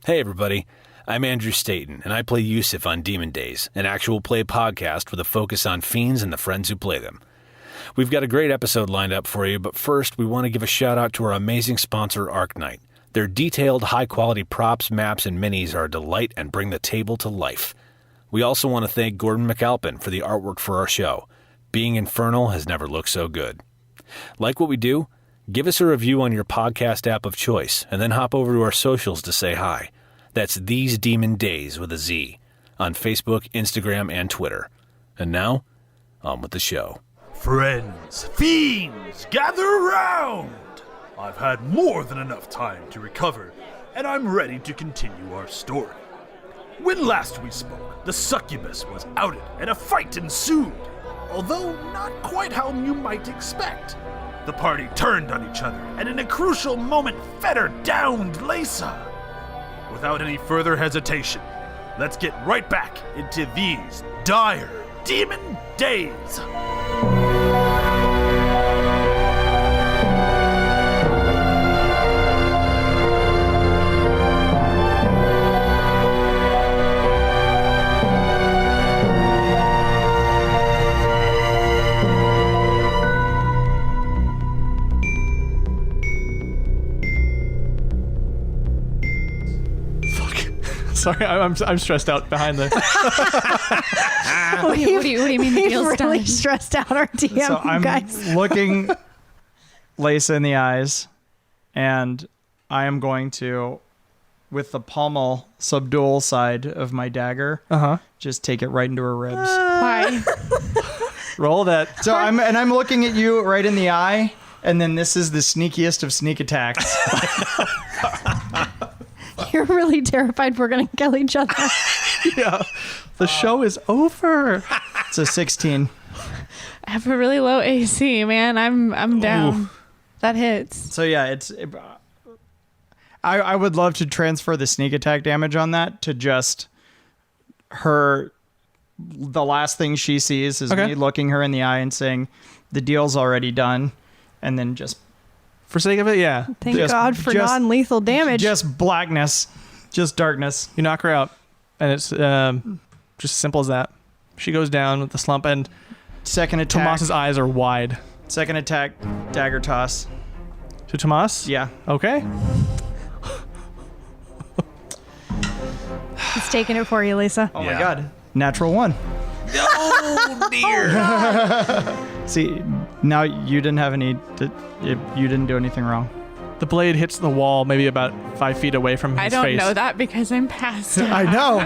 Hey everybody, I'm Andrew Staton, and I play Yewsiff on Demon Dayz, an actual play podcast with a focus on fiends and the friends who play them. We've got a great episode lined up for you, but first we want to give a shout out to our amazing sponsor, ArcKnight. Their detailed, high-quality props, maps, and minis are a delight and bring the table to life. We also want to thank Gordon McAlpin for the artwork for our show. Being infernal has never looked so good. Like what we do? Give us a review on your podcast app of choice, and then hop over to our socials to say hi. That's These Demon Dayz with a Z, on Facebook, Instagram, and Twitter. And now, on with the show. Friends, fiends, gather around! I've had more than enough time to recover, and I'm ready to continue our story. When last we spoke, the Succubus was outed and a fight ensued, although not quite how you might expect. The party turned on each other, and in a crucial moment, Fetter downed Leysa. Without any further hesitation, let's get right back into these dire demon days. Sorry, I'm stressed out behind this. What do you mean the deal's really done? Stressed out our DM, so I'm guys. looking Leysa in the eyes, and I am going to, with the pommel subdual side of my dagger, just take it right into her ribs. Why? Roll that. So I'm looking at you right in the eye, and then this is the sneakiest of sneak attacks. You're really terrified we're going to kill each other. Yeah. The show is over. It's a 16. I have a really low AC, man. I'm down. Ooh. That hits. So yeah, I would love to transfer the sneak attack damage on that to just her. The last thing she sees is me looking her in the eye and saying, "The deal's already done," and then just. For sake of it, yeah. Thank God for non-lethal damage. Just blackness. Just darkness. You knock her out, and it's just as simple as that. She goes down with the slump, and second attack. Tomas's eyes are wide. Second attack, dagger toss. To Tomas? Yeah. Okay. He's taking it for you, Leysa. Oh my God. Natural 1. Oh, dear. See, now you didn't have any... You didn't do anything wrong. The blade hits the wall maybe about 5 feet away from his face. I don't know that because I'm passed out. I know.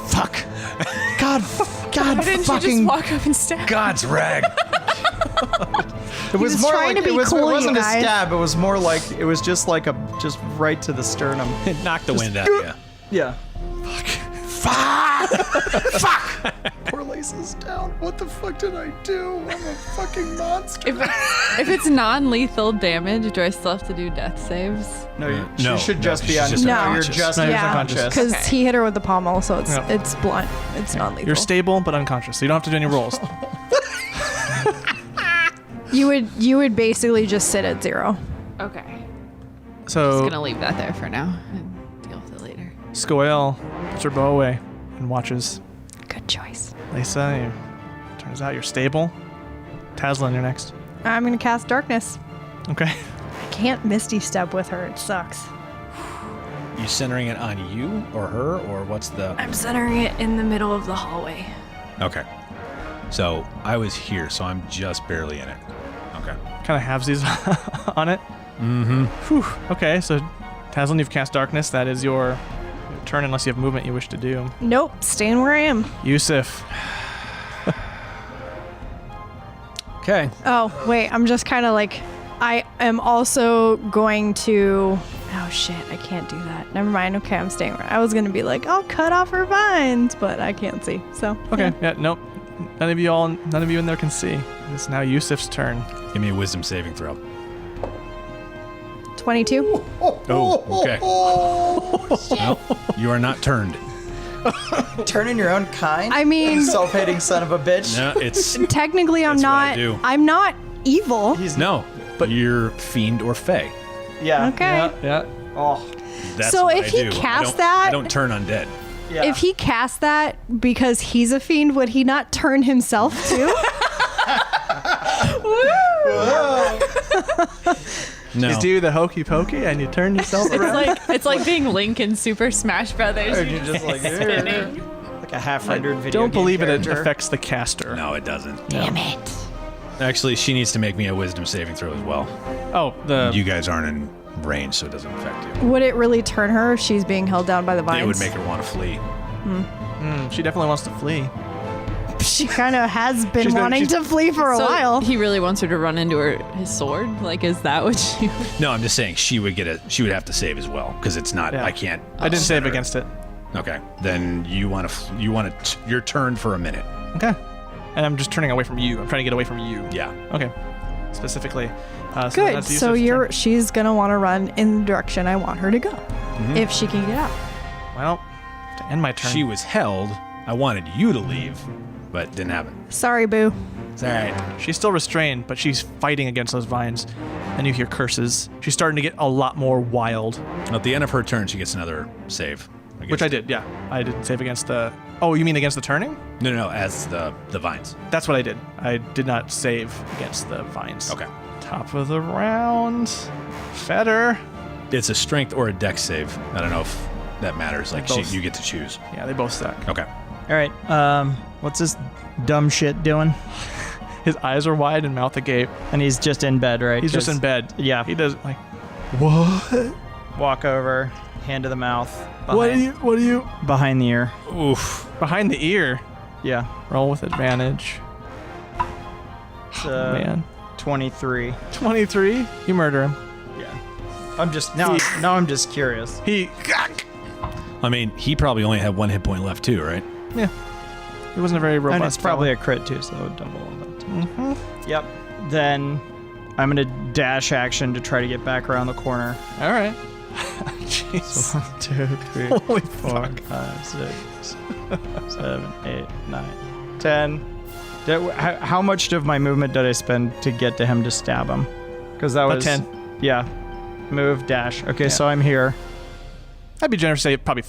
Fuck. God Why didn't fucking... you just walk up and stab? God's rag. It was more trying like to be it cool, wasn't you a guys. stab. It was more like it was just like just right to the sternum. It knocked the wind out of you. Yeah. Fuck! Poor Leysa's down. What the fuck did I do? I'm a fucking monster. If it's non-lethal damage, do I still have to do death saves? No, No, she should no, just be she's on. just No, unconscious. you're just No, you're unconscious. unconscious. Because he hit her with the pommel, so Yeah. it's blunt. It's non-lethal. You're stable but unconscious, so you don't have to do any rolls. You would basically just sit at 0. Okay. So Just gonna leave that there for now and deal with it later. Skoel puts her bow away and watches. Good choice. Leysa, turns out you're stable. Tazlin, you're next. I'm going to cast darkness. Okay. I can't Misty Step with her. It sucks. You centering it on you or her, or what's the... I'm centering it in the middle of the hallway. Okay. So I was here, so I'm just barely in it. Okay. Kind of halvesies on it. Mm-hmm. Whew. Okay, so Tazlin, you've cast darkness. That is your turn unless you have movement you wish to do. Nope. Staying where I am. Yewsiff. Okay. Oh, wait. I'm just kind of like... I am also going to... Oh, shit. I can't do that. Never mind. Okay, I'm staying where... I was going to be like, I'll cut off her vines, but I can't see. So, Okay, yeah, nope. None of you in there can see. It's now Yewsiff's turn. Give me a wisdom saving throw. 22. Oh, okay. Nope, you are not turned. Turning your own kind? I mean... Self-hating son of a bitch. No, it's... Technically, I'm That's what I not... do. I'm not evil. No, but you're fiend or fey. Yeah. Okay. Yeah. Oh. That's So what if I he do. casts that- I don't turn undead. Yeah. If he casts that because he's a fiend, would he not turn himself too? No. You do the hokey pokey and you turn yourself around. It's like being Link in Super Smash Brothers. Or you're just like like a half-rendered video. Don't game believe it character. affects the caster. No, it doesn't. Damn it. Actually, she needs to make me a wisdom saving throw as well. Oh, the You guys aren't in range, so it doesn't affect you. Would it really turn her if she's being held down by the vines? It would make her want to flee. she definitely wants to flee. She kind of has been She's gonna- wanting she's- to flee for a So while. he really wants her to run into his sword? Like, is that what you... No, I'm just saying she would have to save as well because it's not. Yeah. I can't. I didn't save center. against it. Okay, then your turn for a minute. Okay. And I'm just turning away from you. I'm trying to get away from you. Yeah. Okay. Specifically. So Good. that's So Yewsiff's turn. she's gonna want to run in the direction I want her to go, if she can get out. Well, to end my turn. She was held. I wanted you to leave, but didn't happen. Sorry, boo. It's all right. She's still restrained, but she's fighting against those vines. And you hear curses. She's starting to get a lot more wild. At the end of her turn, she gets another save. Which I did, yeah. I didn't save against the... Oh, you mean against the turning? No, as the vines. That's what I did. I did not save against the vines. Okay. Top of the round. Fetter. It's a strength or a dex save. I don't know if that matters. Like Both. you get to choose. Yeah, they both suck. Okay. All right. What's this dumb shit doing? His eyes are wide and mouth agape. And he's just in bed, right? He's just in bed. Yeah. He does like, what? Walk over, hand to the mouth. What are you? Behind the ear. Oof. Behind the ear. Yeah. Roll with advantage. Man. 23. 23. You murder him. Yeah. I'm just now I'm just curious. He I mean, he probably only had 1 hit point left too, right? Yeah. He wasn't a very robust. And it's probably a crit too, so double that. Mm-hmm. Yep. Then I'm gonna dash action to try to get back around the corner. All right. Jeez. So 1, 2, 3, Holy 4, 5, 6, 7, 8, 9, 10. How much of my movement did I spend to get to him to stab him? Because that About was 10. Yeah. Move, dash. Okay, Yeah. so I'm here. I'd be generous to say probably,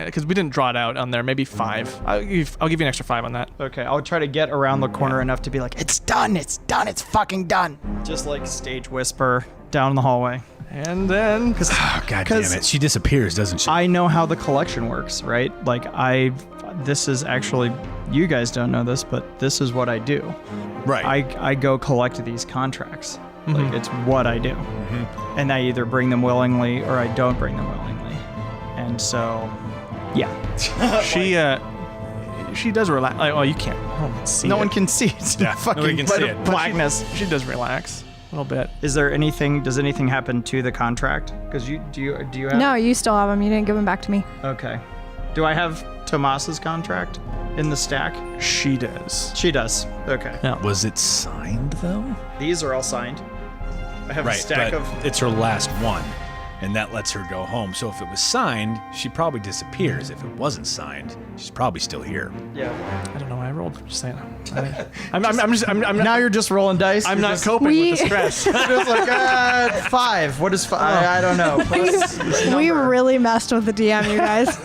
because we didn't draw it out on there, maybe 5. I'll give you an extra 5 on that. Okay, I'll try to get around the corner enough to be like, it's done, it's fucking done. Just like stage whisper down the hallway. And then, Oh, God damn it. She disappears, doesn't she? I know how the collection works, right? Like this is actually, you guys don't know this, but this is what I do. right. I go collect these contracts. Like it's what I do. And I either bring them willingly or I don't bring them willingly. And so, yeah. she does relax. Like, oh, you can't. No one can see No it. one can see it. Yeah, Fucking nobody can see it. blackness. She does relax a little bit. Is there anything? Does anything happen to the contract? Because do you have? No, you still have him. You didn't give him back to me. Okay. Do I have Tomas's contract in the stack? She does. She does. Okay. Yeah. Was it signed though? These are all signed. I have a Right, stack but of. it's her last one, and that lets her go home. So if it was signed, she probably disappears. If it wasn't signed, she's probably still here. Yeah. I don't know why I rolled. Just saying. I'm Now you're just rolling dice. I'm You're not just, coping We- with the stress. just like 5. What is 5? I don't know. We really messed with the DM, you guys.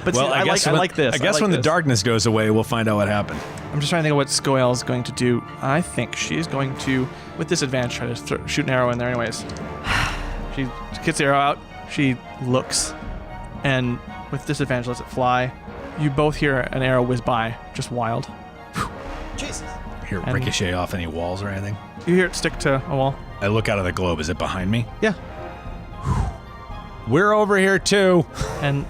But see, I like this. I guess like when the this. darkness goes away, we'll find out what happened. I'm just trying to think of what Skoel is going to do. I think she's going to, with disadvantage, try to shoot an arrow in there anyways. She gets the arrow out. She looks, and with disadvantage, lets it fly. You both hear an arrow whiz by, just wild. Jesus. Here, And- ricochet off any walls or anything. You hear it stick to a wall. I look out of the globe. Is it behind me? Yeah. We're over here too. And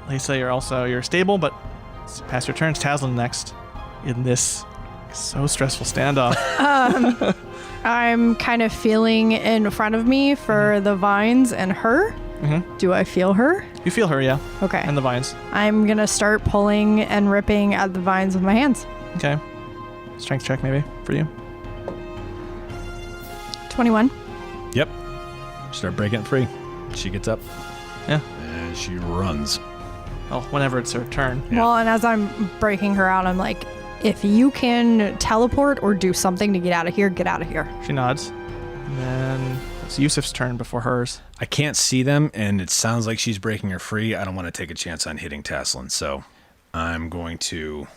Lisa, you're stable, but it's past your turn. It's Taslim next in this so stressful standoff. I'm kind of feeling in front of me for the vines and her. Mm-hmm. Do I feel her? You feel her, yeah, Okay. and the vines. I'm going to start pulling and ripping at the vines with my hands. Okay. Strength check maybe for you. 21. Yep. Start breaking it free. She gets up. Yeah. And she runs. Well, whenever it's her turn. Yeah. Well, and as I'm breaking her out, I'm like, if you can teleport or do something to get out of here, get out of here. She nods. And then It's Yewsiff's turn before hers. I can't see them, and it sounds like she's breaking her free. I don't want to take a chance on hitting Tasselin, so I'm going to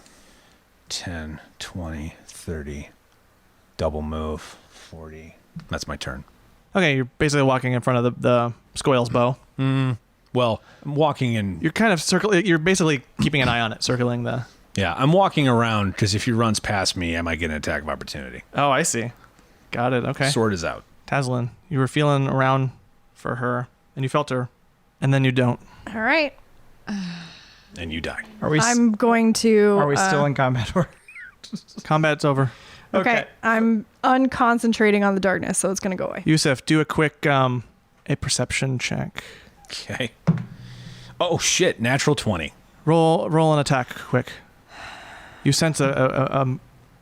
10, 20, 30, double move, 40. That's my turn. Okay, you're basically walking in front of the Scoil's bow. Well, I'm walking in. You're kind of circling. You're basically keeping an eye on it, circling the. Yeah, I'm walking around because if he runs past me, I might get an attack of opportunity. Oh, I see. Got it. Okay. Sword is out. Tasselin, you were feeling around for her, and you felt her, and then you don't. All right. And you die. I'm going to. Are we still in combat order? Combat's over. Okay. I'm unconcentrating on the darkness, so it's going to go away. Yewsiff, do a quick a perception check. Okay. Oh, shit. Natural 20. Roll an attack quick. You sense a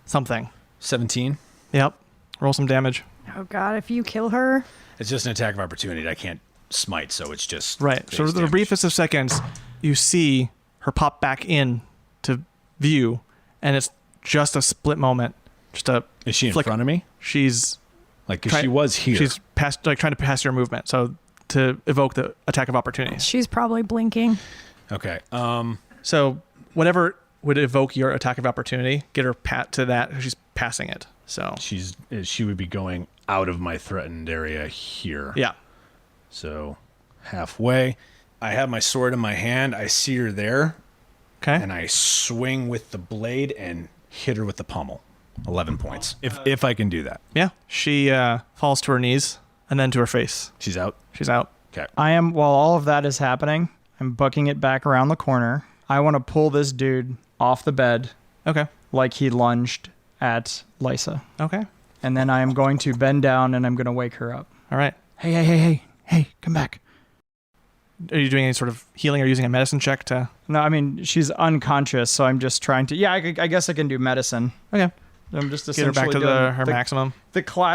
something. 17. Yep. Roll some damage. Oh, God. If you kill her. It's just an attack of opportunity. I can't smite, so it's just... Right. So base the damage. briefest of seconds, you see her pop back in to view, and it's just a split moment. Just a Is she in flick. front of me? She's... Like, 'cause she was here. She's past, like trying to pass your movement, so to evoke the attack of opportunity. She's probably blinking. Okay. So whatever would evoke your attack of opportunity, get her pat to that. She's passing it. So She would be going out of my threatened area here. yeah. So halfway. I have my sword in my hand. I see her there. Okay. And I swing with the blade and hit her with the pommel. 11 points. If I can do that. Yeah. She falls to her knees and then to her face. She's out. She's out. Okay. While all of that is happening, I'm booking it back around the corner. I want to pull this dude off the bed Okay. like he lunged at Lysa. Okay. And then I am going to bend down and I'm going to wake her up. All right. Hey, come back. Are you doing any sort of healing or using a medicine check to... No, I mean, she's unconscious, so I'm just trying to... Yeah, I guess I can do medicine. Okay. I'm just Get her essentially back to doing her maximum.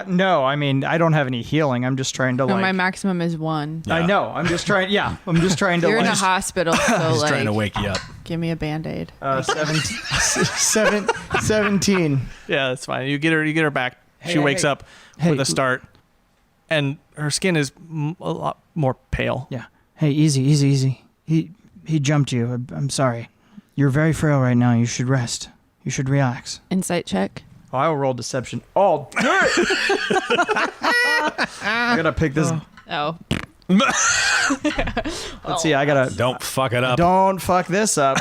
No, I mean, I don't have any healing. I'm just trying to No, like... my maximum is 1. Yeah. I know. I'm just trying... Yeah, I'm just trying to You're in a like... hospital, so Just trying to like, wake you up. give me a Band-Aid. 17. Yeah, that's fine. You get her back. She Hey, wakes hey. up Hey. with a start, and her skin is a lot more pale. Yeah. Hey, easy. He jumped you. I'm sorry. You're very frail right now. You should rest. You should relax. Insight check. Oh, I will roll deception. Oh, do it! I gotta pick this. Oh. Let's see. I gotta. Don't fuck it up. Don't fuck this up.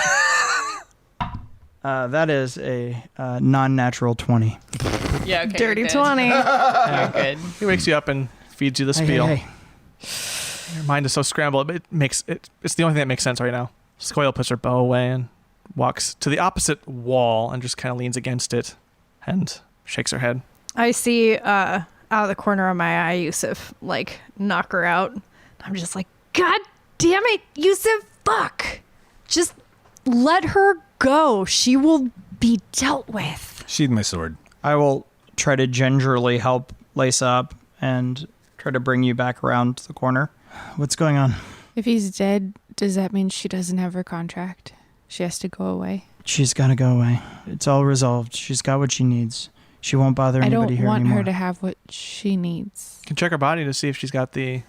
That is a non-natural 20. Yeah, okay. Dirty you're good. 20. You're good. He wakes you up and feeds you the spiel. Hey. Your mind is so scrambled, but it's the only thing that makes sense right now. Scoil puts her bow away and walks to the opposite wall and just kind of leans against it and shakes her head. I see out of the corner of my eye Yewsiff like knock her out. I'm just like, God damn it, Yewsiff, fuck. Just let her go. She will be dealt with. Sheathe my sword. I will try to gingerly help Lace up and try to bring you back around the corner. What's going on? If he's dead, does that mean she doesn't have her contract? She has to go away? She's got to go away. It's all resolved. She's got what she needs. She won't bother I anybody don't here want anymore. her to have what she needs. You can check her body to see if she's got the...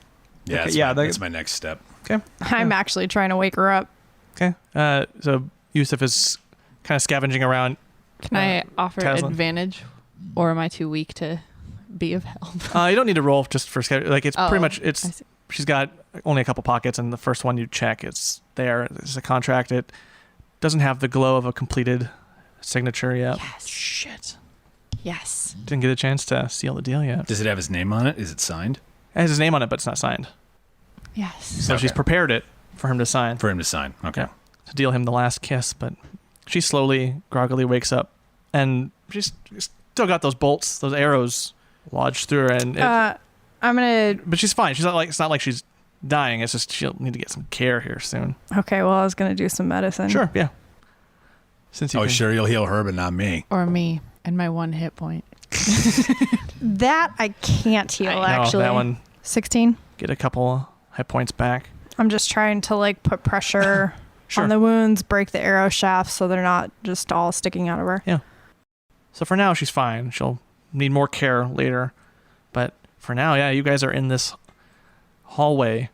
Yeah, Okay, that's my next step. Okay. I'm actually trying to wake her up. Okay. So Yewsiff is kind of scavenging around. Can I offer Tasselin. advantage? Or am I too weak to be of help? You don't need to roll just for like it's pretty much I see. she's got only a couple pockets, and the first one you check, it's there. There's a contract. It doesn't have the glow of a completed signature yet. Yes. Shit. Yes. Didn't get a chance to seal the deal yet. Does it have his name on it? Is it signed? It has his name on it, but it's not signed. Yes. So Okay. she's prepared it for him to sign, For him to sign. Okay. to deal him the last kiss. But she slowly, groggily wakes up, and she's still got those bolts, those arrows lodged through her, and I'm gonna. but she's fine. She's not like, it's not like she's dying. It's just she'll need to get some care here soon. Okay, well, I was gonna do some medicine. Sure, yeah. Since you Oh, can- sure, you'll heal her, but not me. Or me and my 1 hit point. That I can't heal. No, Actually, that one 16. get a couple hit points back. I'm just trying to like put pressure Sure. on the wounds, break the arrow shafts so they're not just all sticking out of her. So for now, she's fine. She'll need more care later, but For now, yeah, you guys are in this hallway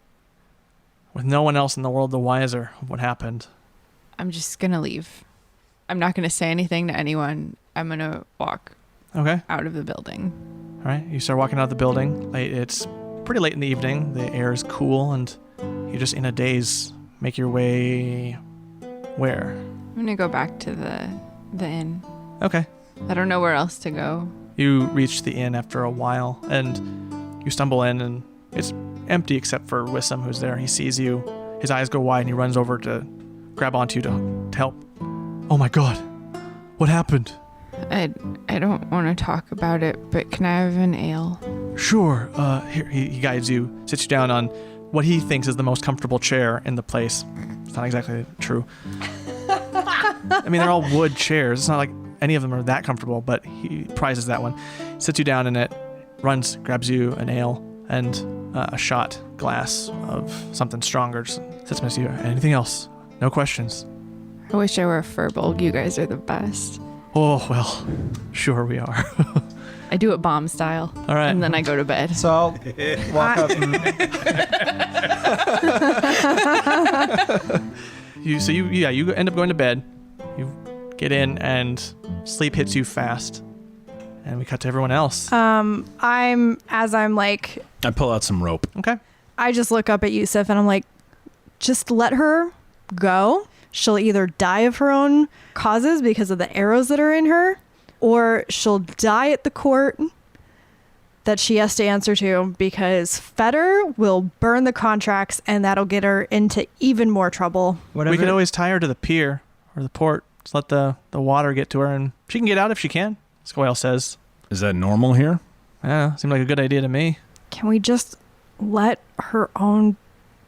with no one else in the world the wiser of what happened. I'm just going to leave. I'm not going to say anything to anyone. I'm going to walk out of the building. All right, you start walking out of the building. It's pretty late in the evening. The air is cool, and you're just in a daze. Make your way where? I'm going to go back to the inn. Okay. I don't know where else to go. You reach the inn after a while, and you stumble in, and it's empty except for Wissam, who's there. He sees you. His eyes go wide, and he runs over to grab onto you to help. Oh my God, what happened? I don't want to talk about it, but can I have an ale? Sure. Here, he guides you, sits you down on what he thinks is the most comfortable chair in the place. It's not exactly true. I mean, they're all wood chairs. It's not like any of them are that comfortable, but he prizes that one. Sits you down in it, runs, grabs you an ale and a shot glass of something stronger. Just sits next to you. Anything else? No questions. I wish I were a furbolg. You guys are the best. Oh, well, sure we are. I do it bomb style. All right. And then I go to bed. So I'll walk up and you end up going to bed. You get in and sleep hits you fast. And we cut to everyone else. I'm like, I pull out some rope. Okay. I just look up at Yewsiff and I'm like, just let her go. She'll either die of her own causes because of the arrows that are in her, or she'll die at the court that she has to answer to because Fetter will burn the contracts and that'll get her into even more trouble. We could always tie her to the pier or the port. Just let the water get to her and she can get out if she can, Squale says. Is that normal here? Yeah, seemed like a good idea to me. Can we just let her own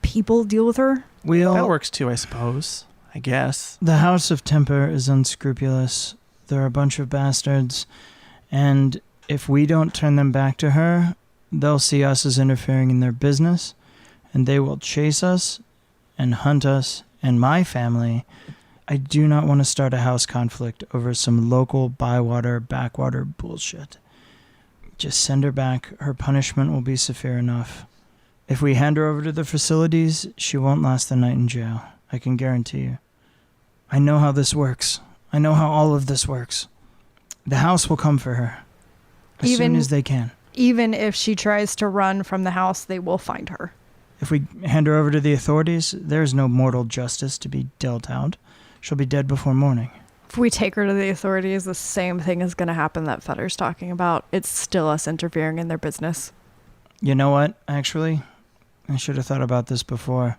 people deal with her? That works too, I suppose. I guess. The House of Temper is unscrupulous. They're a bunch of bastards. And if we don't turn them back to her, they'll see us as interfering in their business. And they will chase us and hunt us and my family. I do not want to start a house conflict over some local bywater, backwater bullshit. Just send her back. Her punishment will be severe enough. If we hand her over to the facilities, she won't last the night in jail. I can guarantee you. I know how this works. I know how all of this works. The house will come for her as soon as they can. Even if she tries to run from the house, they will find her. If we hand her over to the authorities, there's no mortal justice to be dealt out. She'll be dead before morning. If we take her to the authorities, the same thing is going to happen that Fetter's talking about. It's still us interfering in their business. You know what, actually? I should have thought about this before.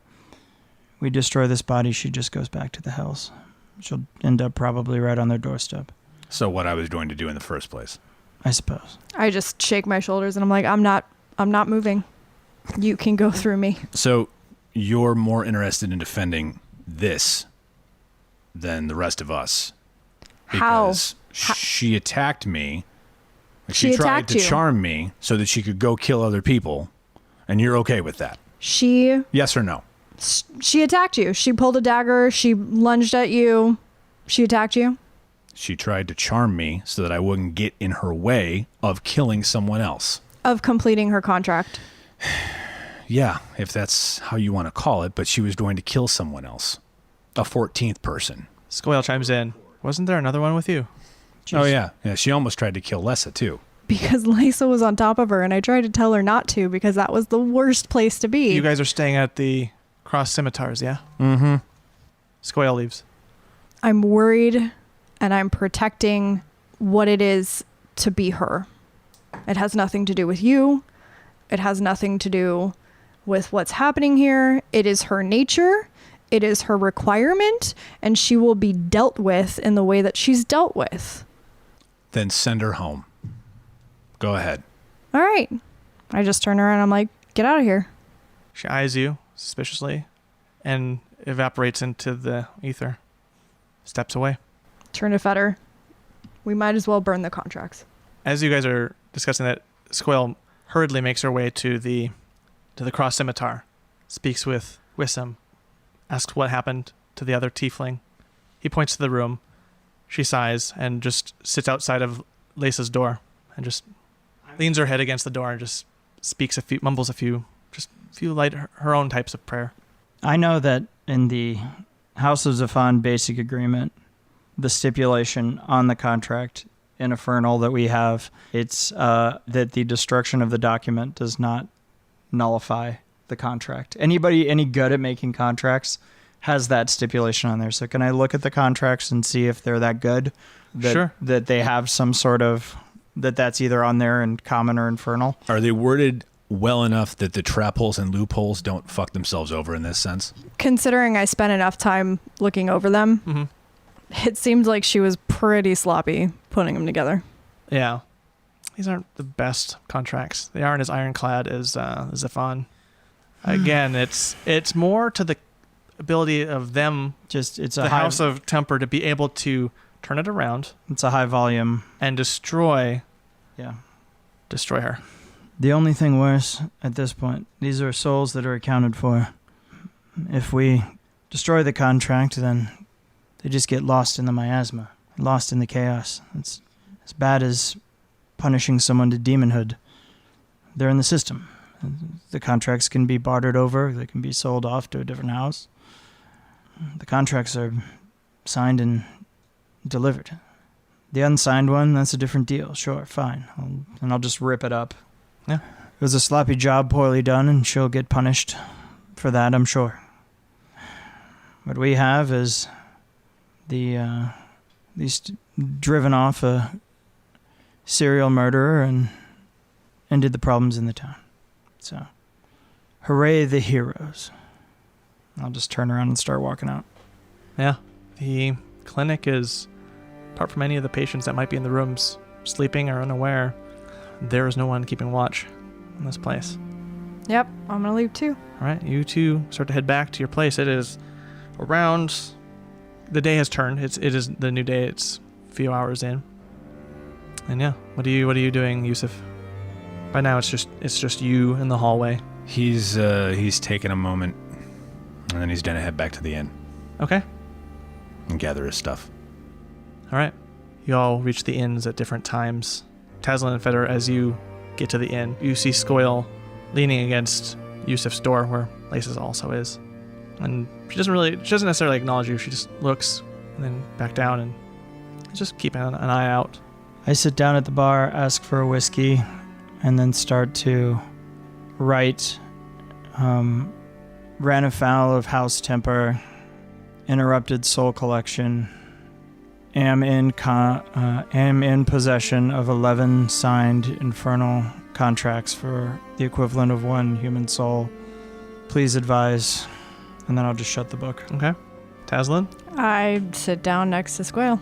We destroy this body, she just goes back to the hells. She'll end up probably right on their doorstep. So what I was going to do in the first place. I suppose. I just shake my shoulders and I'm like, I'm not moving. You can go through me. So you're more interested in defending this than the rest of us. Because she attacked me. She tried to charm me so that she could go kill other people. And you're okay with that? Yes or no? She attacked you. She pulled a dagger. She lunged at you. She attacked you. She tried to charm me so that I wouldn't get in her way of killing someone else. Of completing her contract. Yeah, if that's how you want to call it, but she was going to kill someone else. A 14th person. Squale chimes in. Wasn't there another one with you? Jeez. Oh, yeah. Yeah, she almost tried to kill Lessa, too. Because Lysa was on top of her, and I tried to tell her not to because that was the worst place to be. You guys are staying at the Cross Scimitars, yeah? Mm-hmm. Squale leaves. I'm worried, and I'm protecting what it is to be her. It has nothing to do with you. It has nothing to do with what's happening here. It is her nature. It is her requirement, and she will be dealt with in the way that she's dealt with. Then send her home. Go ahead. All right. I just turn around and I'm like, get out of here. She eyes you suspiciously and evaporates into the ether. Steps away. Turn to Fetter. We might as well burn the contracts. As you guys are discussing that, Squale hurriedly makes her way to the Cross Scimitar, speaks with Wissam, asks what happened to the other tiefling. He points to the room. She sighs and just sits outside of Lysa's door and just leans her head against the door and just mumbles a few light her own types of prayer. I know that in the House of Zafan basic agreement, the stipulation on the contract in Infernal that we have, it's that the destruction of the document does not nullify the contract. Anybody any good at making contracts has that stipulation on there. So can I look at the contracts and see if they're that good? Sure. That they have some sort of, that's either on there in common or Infernal? Are they worded well enough that the trap holes and loopholes don't fuck themselves over in this sense? Considering I spent enough time looking over them, it seemed like she was pretty sloppy putting them together. Yeah. These aren't the best contracts. They aren't as ironclad as Zafan. Again, it's more to the ability of them, it's the House of Temper, to be able to turn it around. It's a high volume. And destroy her. The only thing worse at this point, these are souls that are accounted for. If we destroy the contract, then they just get lost in the miasma, lost in the chaos. It's as bad as punishing someone to demonhood. They're in the system. The contracts can be bartered over. They can be sold off to a different house. The contracts are signed and delivered. The unsigned one, that's a different deal. Sure, fine. I'll just rip it up. Yeah. It was a sloppy job, poorly done, and she'll get punished for that, I'm sure. What we have is these driven off a serial murderer and ended the problems in the town. So, hooray the heroes. I'll just turn around and start walking out. Yeah. The clinic is, apart from any of the patients that might be in the rooms sleeping or unaware, there is no one keeping watch in this place. Yep, I'm going to leave too. All right, you two start to head back to your place. It is around, the day has turned. It is the new day. It's a few hours in. And yeah, what are you doing, Yewsiff? By now it's just you in the hallway. He's taking a moment, and then he's gonna head back to the inn. Okay. And gather his stuff. All right. You all reach the inns at different times. Tazlin and Feder, as you get to the inn, you see Scoil leaning against Yewsiff's door, where Laces also is. And she doesn't necessarily acknowledge you. She just looks and then back down and just keeping an eye out. I sit down at the bar, ask for a whiskey, and then start to write Ran afoul of House Temper, Interrupted Soul Collection, am in possession of 11 signed infernal contracts for the equivalent of 1 human soul. Please advise. And then I'll just shut the book. Okay. Tazlin? I sit down next to Squale.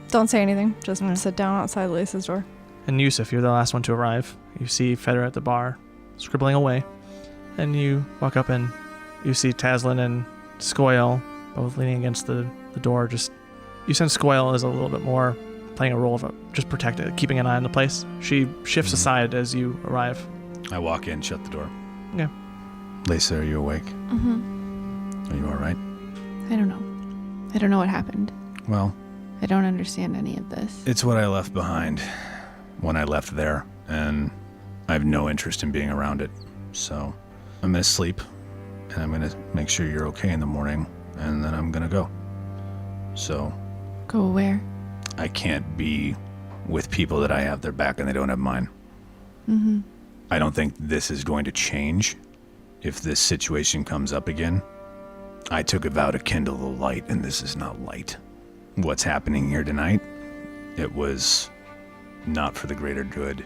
Don't say anything. Just sit down outside Lace's door. And Yewsiff, you're the last one to arrive. You see Feder at the bar, scribbling away. And you walk up and you see Tazlin and Scoil both leaning against the door. You sense Scoil is a little bit more playing a role of just protecting, keeping an eye on the place. She shifts aside as you arrive. I walk in, shut the door. Yeah. Lisa, are you awake? Mm-hmm. Are you all right? I don't know. I don't know what happened. Well, I don't understand any of this. it's what I left behind when I left there, and I have no interest in being around it. So I'm going to sleep, and I'm going to make sure you're okay in the morning, and then I'm going to go. So Go where? I can't be with people that I have their back and they don't have mine. Mm-hmm. I don't think this is going to change if this situation comes up again. I took a vow to kindle the light, and this is not light. What's happening here tonight, it was not for the greater good.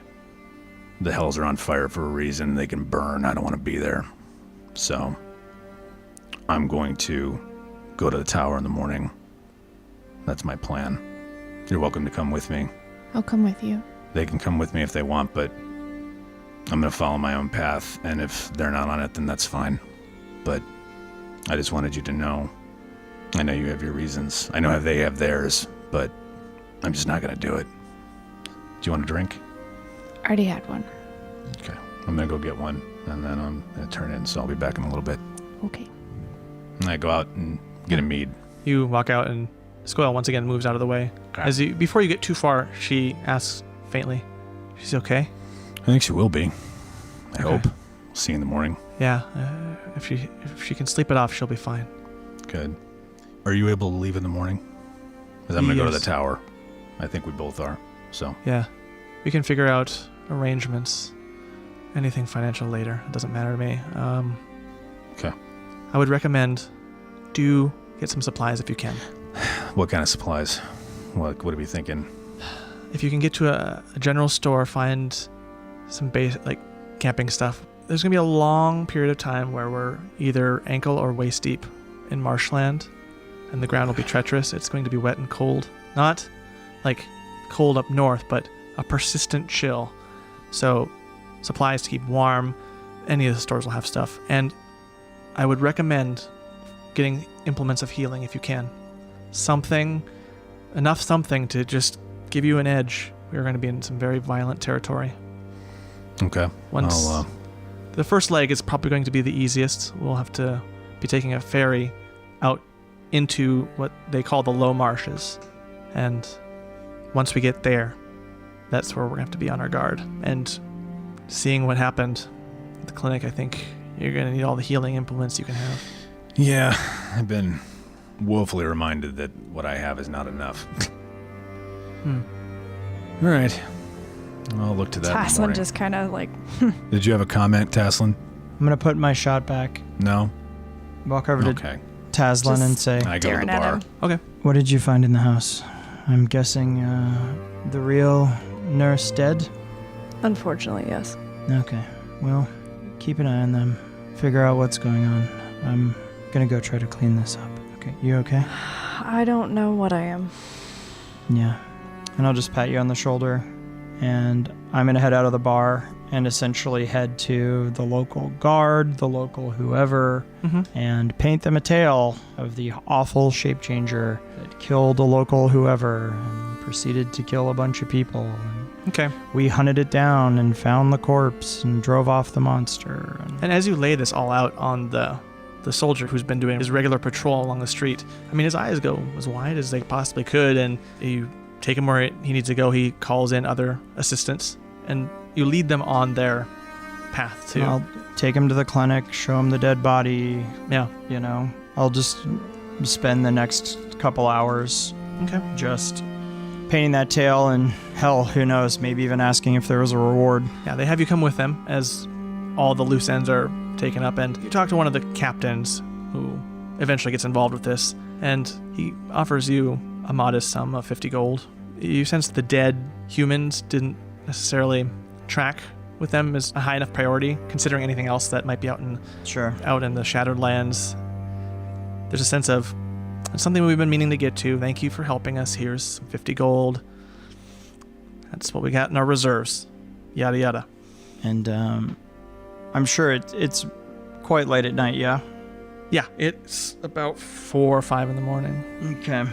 The hells are on fire for a reason. They can burn. I don't want to be there. So I'm going to go to the tower in the morning. That's my plan. You're welcome to come with me. I'll come with you. They can come with me if they want, but I'm going to follow my own path, and if they're not on it, then that's fine. But I just wanted you to know. I know you have your reasons. I know they have theirs, but I'm just not going to do it. Do you want a drink? I already had one. Okay. I'm going to go get one, and then I'm going to turn in, so I'll be back in a little bit. Okay. And I go out and get a mead. You walk out, and Scoil once again moves out of the way. Okay. Before you get too far, she asks faintly, "She's okay?" I think she will be. I hope. See you in the morning. Yeah, if she can sleep it off, she'll be fine. Good. Are you able to leave in the morning? Because I'm going to go to the Yes. tower. I think we both are. So. Yeah, we can figure out arrangements. Anything financial later. It doesn't matter to me. Okay. I would recommend do get some supplies if you can. What kind of supplies? What are we thinking? If you can get to a general store, find some camping stuff. There's going to be a long period of time where we're either ankle or waist deep in marshland, and the ground will be treacherous. It's going to be wet and cold. Not like cold up north, but a persistent chill. So supplies to keep warm. Any of the stores will have stuff. And I would recommend getting implements of healing if you can. Something to just give you an edge. We're going to be in some very violent territory. Okay. Once the first leg is probably going to be the easiest. We'll have to be taking a ferry out into what they call the low marshes. And once we get there, that's where we're going to have to be on our guard. And seeing what happened at the clinic, I think you're going to need all the healing implements you can have. Yeah, I've been woefully reminded that what I have is not enough. All right. I'll look to that in the Tasslin morning. just kind of like... Did you have a comment, Tasslin? I'm going to put my shot back. No? Walk over Okay. to Tasslin Just and say, I go to the staring at bar. him. Okay. what did you find in the house? I'm guessing the real nurse dead? Unfortunately, yes. Okay. Well, keep an eye on them. Figure out what's going on. I'm going to go try to clean this up. Okay. You okay? I don't know what I am. Yeah. And I'll just pat you on the shoulder. And I'm going to head out of the bar and essentially head to the local guard, the local whoever, and paint them a tale of the awful shape changer that killed a local whoever and proceeded to kill a bunch of people. And Okay. we hunted it down and found the corpse and drove off the monster. And as you lay this all out on the soldier who's been doing his regular patrol along the street, I mean, his eyes go as wide as they possibly could, and you take him where he needs to go. He calls in other assistants, and you lead them on their path to... I'll take him to the clinic, show him the dead body. Yeah. You know, I'll just spend the next couple hours Okay. just painting that tale, and hell, who knows, maybe even asking if there was a reward. Yeah, they have you come with them as all the loose ends are taken up, and you talk to one of the captains who eventually gets involved with this, and he offers you a modest sum of 50 gold. You sense the dead humans didn't necessarily track with them as a high enough priority, considering anything else that might be out in the Shattered Lands. There's a sense of, it's something we've been meaning to get to. Thank you for helping us. Here's 50 gold. That's what we got in our reserves. Yada yada. And I'm sure it's quite late at night, yeah? Yeah, it's about 4 or 5 in the morning. Okay.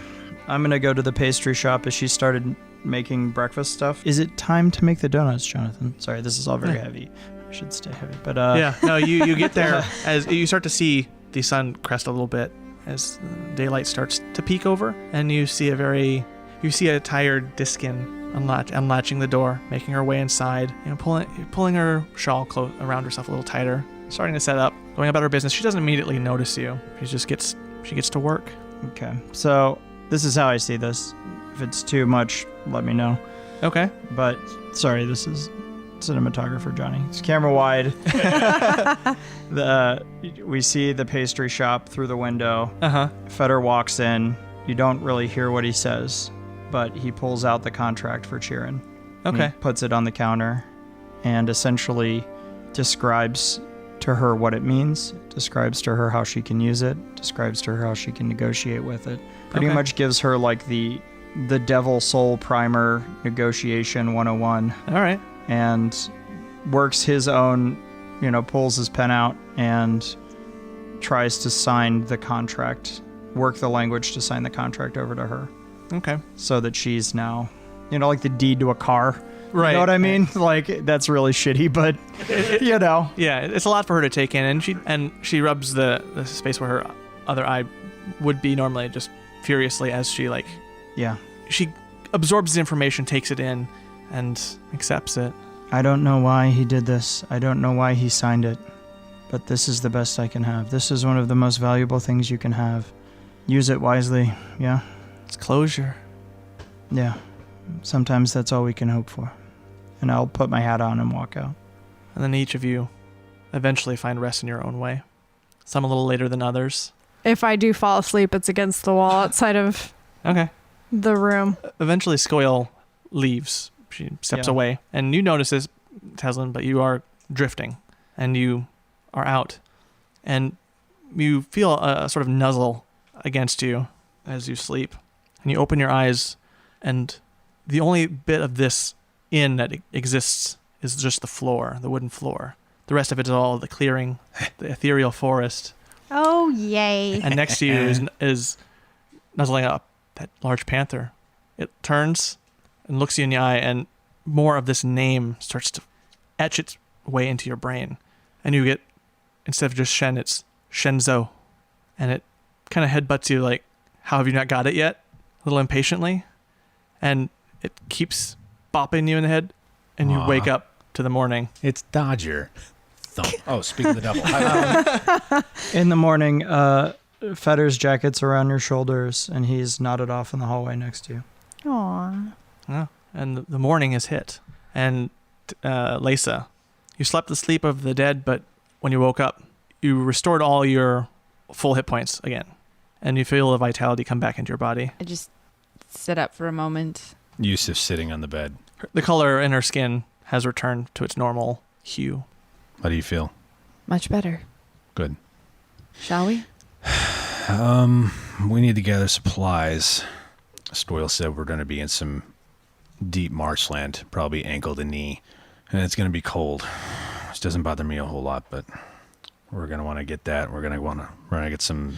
I'm going to go to the pastry shop as she started making breakfast stuff. Is it time to make the donuts, Jonathan? Sorry, this is all very heavy. I should stay heavy. But yeah, no, you get there as you start to see the sun crest a little bit as daylight starts to peek over, and you see a tired Diskin unlatching the door, making her way inside, pulling her shawl around herself a little tighter, starting to set up, going about her business. She doesn't immediately notice you. She gets to work. Okay. So this is how I see this. If it's too much, let me know. Okay. But sorry, this is cinematographer Johnny. It's camera wide. We see the pastry shop through the window. Feder walks in. You don't really hear what he says, but he pulls out the contract for Chirin. Okay. He puts it on the counter and essentially describes to her what it means, describes to her how she can use it, describes to her how she can negotiate with it. Pretty much gives her like the Devil Soul Primer Negotiation 101. All right. And works his own, pulls his pen out and tries to sign the contract, work the language to sign the contract over to her. Okay. So that she's now, like the deed to a car. Right. You know what I mean? Like, that's really shitty, but, Yeah, it's a lot for her to take in, and she rubs the space where her other eye would be normally just furiously as she, she absorbs the information, takes it in, and accepts it. I don't know why he did this. I don't know why he signed it. But this is the best I can have. This is one of the most valuable things you can have. Use it wisely, yeah? It's closure. Yeah. Sometimes that's all we can hope for. And I'll put my hat on and walk out. And then each of you eventually find rest in your own way. Some a little later than others. If I do fall asleep, it's against the wall outside of the room. Eventually, Skoil leaves. She steps away. And you notice this, Teslin, but you are drifting. And you are out. And you feel a sort of nuzzle against you as you sleep. And you open your eyes, and the only bit of this inn that exists is just the floor, the wooden floor. The rest of it is all the clearing, the ethereal forest. Oh, yay. And next to you is nuzzling up that large panther. It turns and looks you in the eye, and more of this name starts to etch its way into your brain. And you get, instead of just Shen, it's Shenzo. And it kind of headbutts you like, how have you not got it yet? A little impatiently. And it keeps bopping you in the head, and you wake up to the morning. It's Dodger. Thump. Oh, speak of the devil. In the morning, Fetter's jacket's around your shoulders, and he's nodded off in the hallway next to you. Aww. Yeah. And the morning is hit. And Lisa, you slept the sleep of the dead, but when you woke up, you restored all your full hit points again. And you feel the vitality come back into your body. I just sit up for a moment. Yewsiff sitting on the bed. The color in her skin has returned to its normal hue. How do you feel? Much better. Good. Shall we? We need to gather supplies. Stoyle said we're going to be in some deep marshland, probably ankle to knee, and it's going to be cold. This doesn't bother me a whole lot, but we're going to want to get that. We're going to get some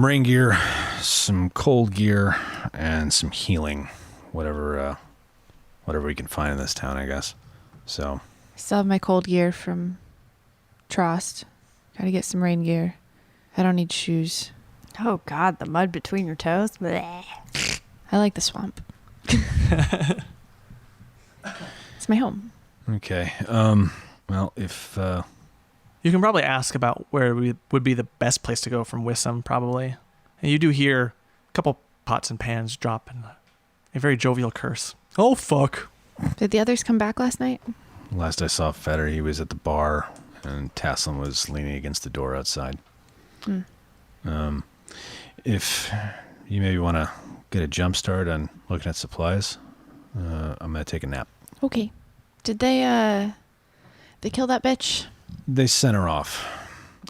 rain gear, some cold gear, and some healing, whatever we can find in this town, I guess. So I still have my cold gear from Trost. Gotta get some rain gear. I don't need shoes. Oh, God, the mud between your toes. Blech. I like the swamp. It's my home. Okay. Well, if you can probably ask about where would be the best place to go from Wissam, probably. And you do hear a couple pots and pans drop and a very jovial curse. Oh, fuck. Did the others come back last night? last I saw Fetter, he was at the bar, and Taslim was leaning against the door outside. If you maybe want to get a jump start on looking at supplies, I'm going to take a nap. Okay. Did they kill that bitch? They sent her off.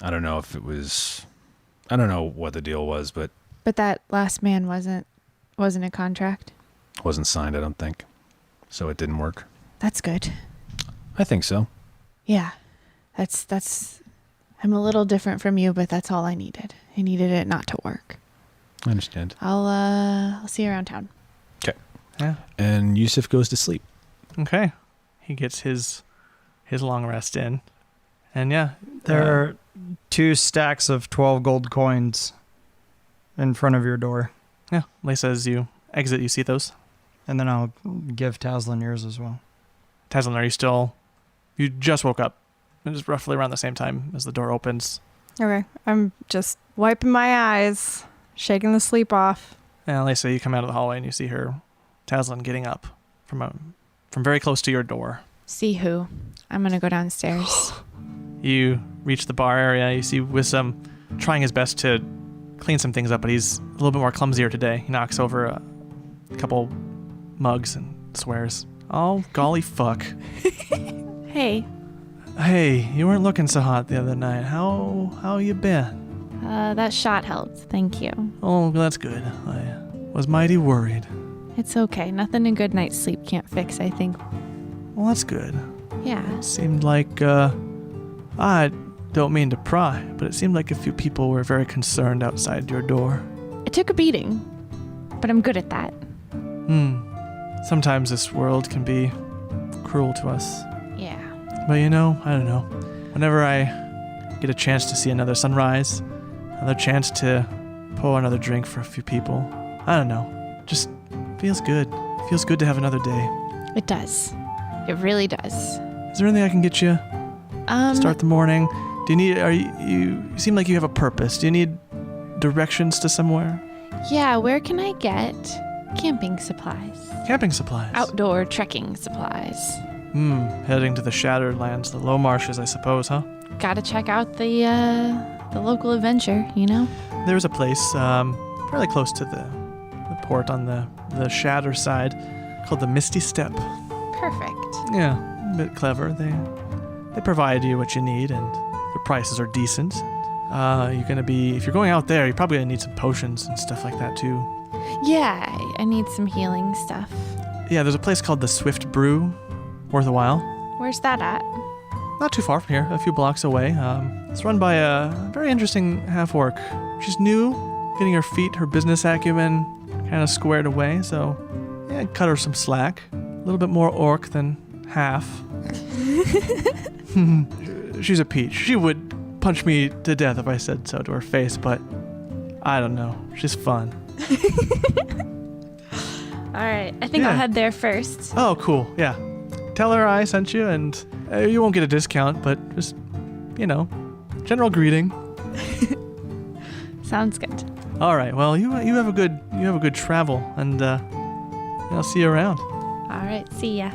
I don't know if it was... I don't know what the deal was, but... But that last man wasn't a contract? Wasn't signed, I don't think. So it didn't work. That's good. I think so. Yeah. That's... I'm a little different from you, but that's all I needed. I needed it not to work. I understand. I'll see you around town. Okay. Yeah. And Yewsiff goes to sleep. Okay. He gets his long rest in. And yeah. There are 2 stacks of 12 gold coins in front of your door. Yeah. Lisa, as you exit, you see those. And then I'll give Taslin yours as well. Taslin, are you still... You just woke up. It was roughly around the same time as the door opens. Okay. I'm just wiping my eyes, shaking the sleep off. And Lisa, you come out of the hallway and you see her, Taslin, getting up from very close to your door. See who? I'm going to go downstairs. You reach the bar area. You see Wissam trying his best to clean some things up, but he's a little bit more clumsier today. He knocks over a couple mugs and swears, "Oh, golly fuck." Hey. Hey, you weren't looking so hot the other night. How you been? That shot helped. Thank you. Oh, that's good. I was mighty worried. It's okay. Nothing a good night's sleep can't fix, I think. Well, that's good. Yeah. Seemed like, I don't mean to pry, but it seemed like a few people were very concerned outside your door. It took a beating, but I'm good at that. Sometimes this world can be cruel to us. Yeah. But I don't know. Whenever I get a chance to see another sunrise, another chance to pour another drink for a few people, I don't know. Just feels good. Feels good to have another day. It does. It really does. Is there anything I can get you? Start the morning. Do you need? You seem like you have a purpose. Do you need directions to somewhere? Yeah, where can I get camping supplies? Camping supplies. Outdoor trekking supplies. Heading to the Shattered Lands, the low marshes, I suppose, huh? Gotta check out the local adventure, you know? There's a place fairly close to the port on the Shatter side called the Misty Step. Perfect. Yeah, a bit clever. They provide you what you need, and their prices are decent. If you're going out there, you're probably gonna need some potions and stuff like that too. Yeah, I need some healing stuff. Yeah, there's a place called the Swift Brew, worth a while. Where's that at? Not too far from here, a few blocks away. It's run by a very interesting half-orc. She's new, getting her feet, her business acumen kind of squared away, so yeah, cut her some slack. A little bit more orc than half. She's a peach. She would punch me to death if I said so to her face, but I don't know. She's fun. All right, I think I'll head there first. Oh, cool. Yeah. Tell her I sent you, and you won't get a discount, but just, general greeting. Sounds good. All right. Well, you have a good travel, and I'll see you around. All right. See ya.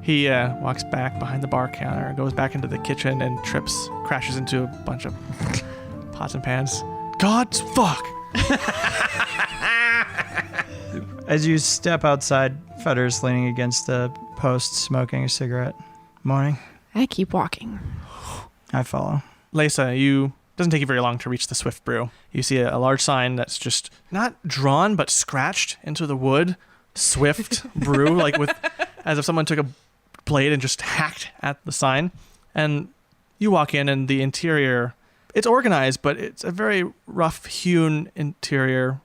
He walks back behind the bar counter, goes back into the kitchen, and crashes into a bunch of pots and pans. God's fuck! As you step outside, Fetter's leaning against the post, smoking a cigarette. Morning. I keep walking. I follow. Lisa, doesn't take you very long to reach the Swift Brew. You see a large sign that's just not drawn, but scratched into the wood. Swift Brew, as if someone took a blade and just hacked at the sign. And you walk in, and the interior, it's organized, but it's a very rough-hewn interior.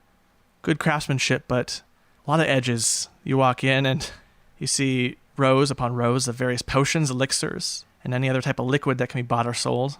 Good craftsmanship, but a lot of edges. You walk in, and you see rows upon rows of various potions, elixirs, and any other type of liquid that can be bought or sold.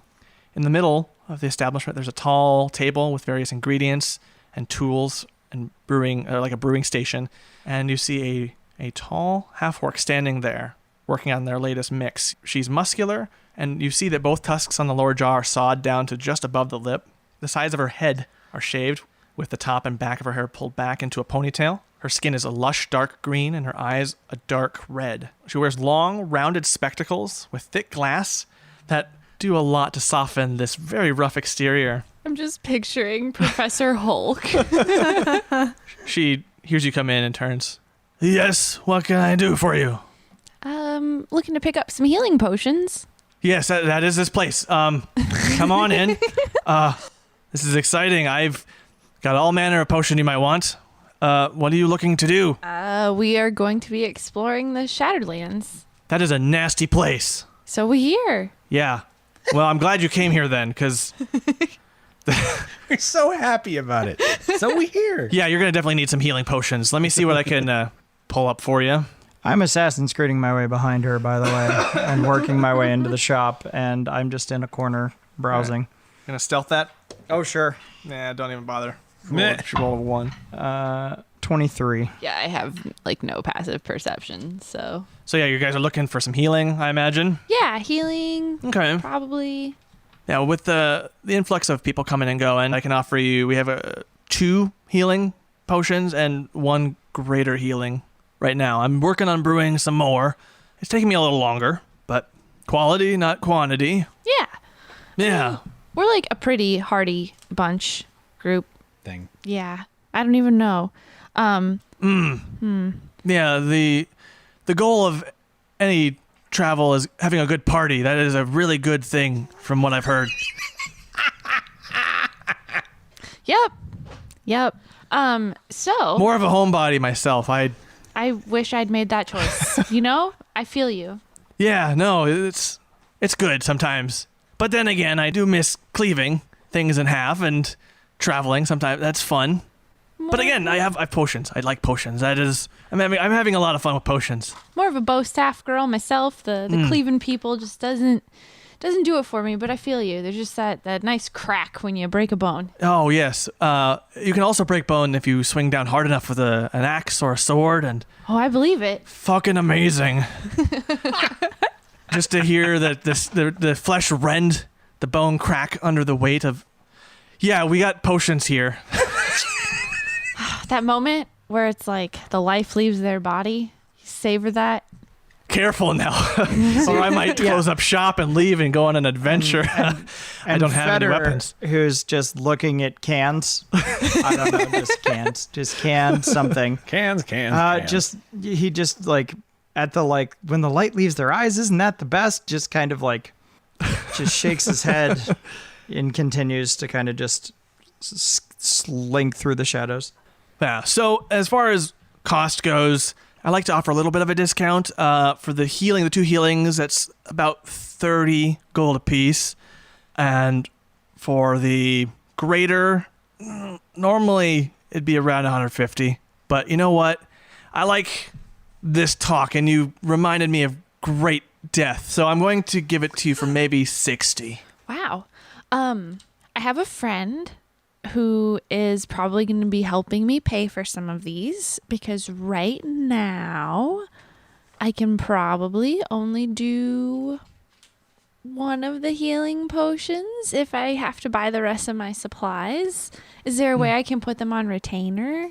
In the middle of the establishment, there's a tall table with various ingredients and tools and like a brewing station. And you see a tall half-orc standing there, working on their latest mix. She's muscular, and you see that both tusks on the lower jaw are sawed down to just above the lip. The sides of her head are shaved, with the top and back of her hair pulled back into a ponytail. Her skin is a lush dark green, and her eyes a dark red. She wears long, rounded spectacles with thick glass that do a lot to soften this very rough exterior. I'm just picturing Professor Hulk. She hears you come in and turns. Yes, what can I do for you? Looking to pick up some healing potions. Yes, that is this place. Come on in. This is exciting. I've got all manner of potion you might want. What are you looking to do? We are going to be exploring the Shattered Lands. That is a nasty place. So we hear. Yeah. Well, I'm glad you came here then, because... We're so happy about it. So we hear. Yeah, you're going to definitely need some healing potions. Let me see what I can pull up for you. I'm Assassin's Creeding my way behind her, by the way, and working my way into the shop, and I'm just in a corner browsing. Right. Gonna stealth that? Oh, sure. Nah, don't even bother. Should roll a 1. 23. Yeah, I have no passive perception, so. So yeah, you guys are looking for some healing, I imagine? Yeah, healing. Okay. Probably. Yeah, with the influx of people coming and going, I can offer you, we have 2 healing potions and 1 greater healing right now. I'm working on brewing some more. It's taking me a little longer, but quality, not quantity. Yeah. Yeah. We're a pretty hardy bunch group. Thing. Yeah. I don't even know. Yeah, the goal of any travel is having a good party. That is a really good thing from what I've heard. Yep. So More of a homebody myself. I wish I'd made that choice. I feel you. Yeah, no, it's good sometimes. But then again, I do miss cleaving things in half and traveling sometimes. That's fun. But again, I have potions. I like potions. I'm having a lot of fun with potions. More of a bow staff girl myself. The cleaving people just doesn't do it for me, but I feel you. There's just that nice crack when you break a bone. Oh, yes. You can also break bone if you swing down hard enough with an axe or a sword. And oh, I believe it. fucking amazing. just to hear that the flesh rend, the bone crack under the weight of. Yeah, we got potions here. That moment where it's like the life leaves their body. Savor that. Careful now, or I might close up shop and leave and go on an adventure. I don't have any weapons. Who's just looking at cans? I don't know, just cans, something. Cans. He just like at the when the light leaves their eyes. Isn't that the best? Just kind of like, just shakes his head and continues to kind of just slink through the shadows. Yeah. So as far as cost goes, I like to offer a little bit of a discount for the healing, the 2 healings. That's about 30 gold apiece, and for the greater, normally it'd be around 150. But you know what? I like this talk, and you reminded me of great death, so I'm going to give it to you for maybe 60. Wow. I have a friend who is probably going to be helping me pay for some of these, because right now I can probably only do one of the healing potions if I have to buy the rest of my supplies. Is there a way I can put them on retainer?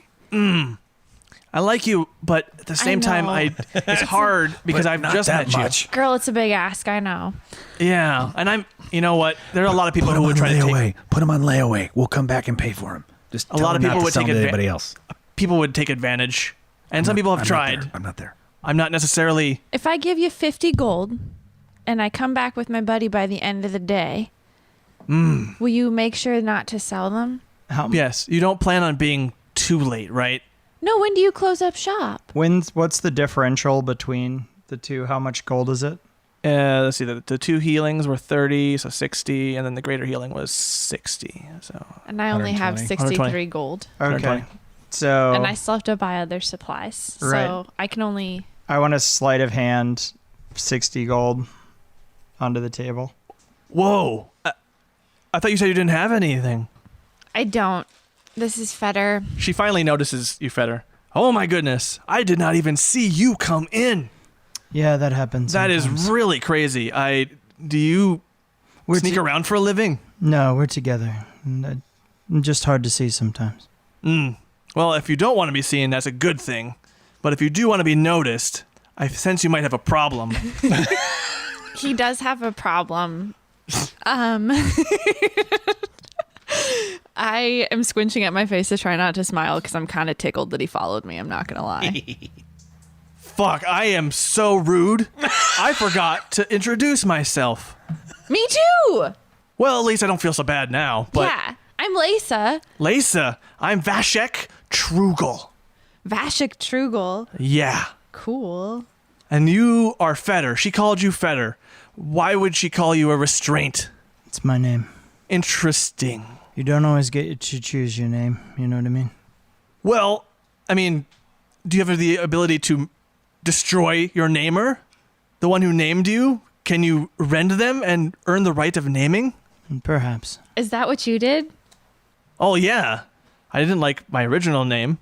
I like you, but at the same time, it's hard because I've just met you. Girl, it's a big ask, I know. Yeah, and you know what? There are a lot of people who would try to take. Put him on layaway. We'll come back and pay for him. Just a lot of people would take anybody else. People would take advantage, and some people have tried. I'm not there. I'm not necessarily. If I give you 50 gold and I come back with my buddy by the end of the day, will you make sure not to sell them? Yes, you don't plan on being too late, right? No, when do you close up shop? What's the differential between the two? How much gold is it? Let's see. The 2 healings were 30, so 60, and then the greater healing was 60. So. And I only have 63 gold. Okay. So. And I still have to buy other supplies. Right. So I can only. I want a sleight of hand, 60 gold onto the table. Whoa! I thought you said you didn't have anything. I don't. This is Feder. She finally notices you, Feder. Oh my goodness! I did not even see you come in. Yeah, that happens. That sometimes. is really crazy. Do you sneak around for a living? No, we're together. I'm just hard to see sometimes. Well, if you don't want to be seen, that's a good thing. But if you do want to be noticed, I sense you might have a problem. He does have a problem. I am squinching at my face to try not to smile because I'm kind of tickled that he followed me. I'm not going to lie. Fuck, I am so rude. I forgot to introduce myself. Me too. Well, at least I don't feel so bad now. But yeah, I'm Lisa. Lisa, I'm Vashek Trugel. Vashek Trugel. Yeah. Cool. And you are Feder. She called you Feder. Why would she call you a restraint? It's my name. Interesting. You don't always get to choose your name, you know what I mean? Well, I mean, do you have the ability to destroy your namer? The one who named you? Can you rend them and earn the right of naming? Perhaps. Is that what you did? Oh, yeah. I didn't like my original name.